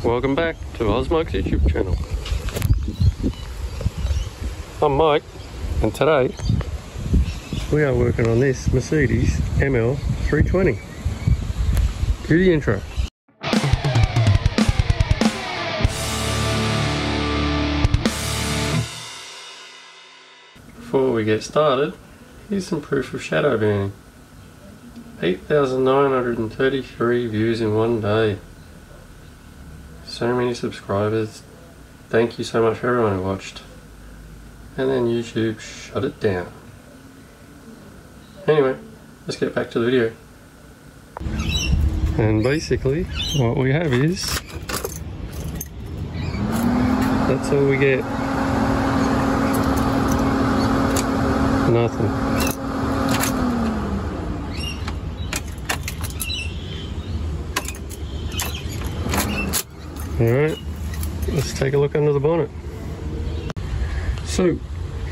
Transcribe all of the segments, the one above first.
Welcome back to OzMike's YouTube channel. I'm Mike, and today we are working on this Mercedes ML 320. Cue the intro. Before we get started, here's some proof of shadow banning. 8,933 views in one day. So many subscribers. Thank you so much for everyone who watched. And then YouTube shut it down. Anyway, let's get back to the video. And basically what we have is, that's all we get. Nothing. Alright, let's take a look under the bonnet. So,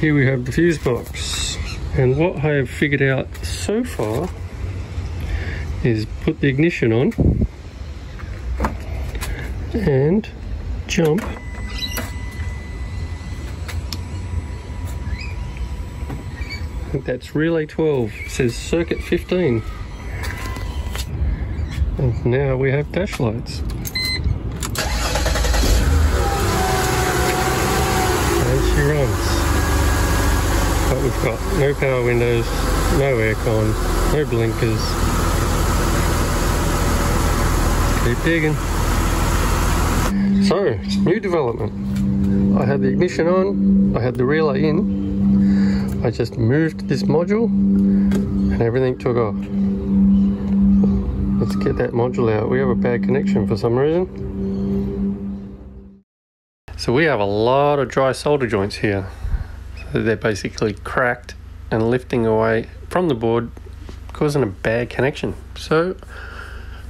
here we have the fuse box. And what I have figured out so far is put the ignition on and jump I think that's relay 12. It says circuit 15. And now we have dash lights. And she runs. But we've got no power windows, no aircon, no blinkers. Keep digging. So, new development. I had the ignition on, I had the relay in. I just moved this module and everything took off. Let's get that module out. We have a bad connection for some reason. So we have a lot of dry solder joints here. So they're basically cracked and lifting away from the board, causing a bad connection. So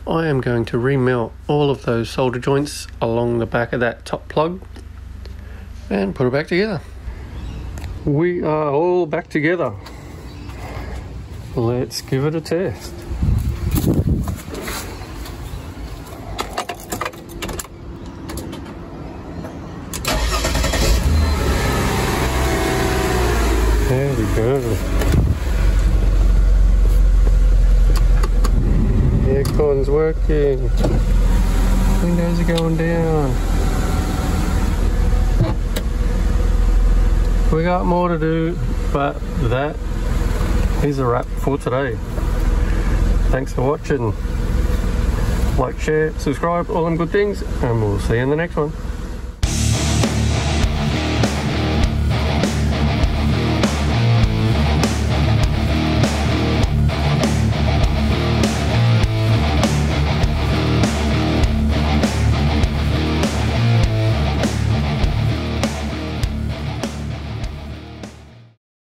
I am going to remelt all of those solder joints along the back of that top plug and put it back together. We are all back together. Let's give it a test. There we go. Aircon's working. Windows are going down. We got more to do, but that is a wrap for today. Thanks for watching. Like, share, subscribe, all them good things, and we'll see you in the next one.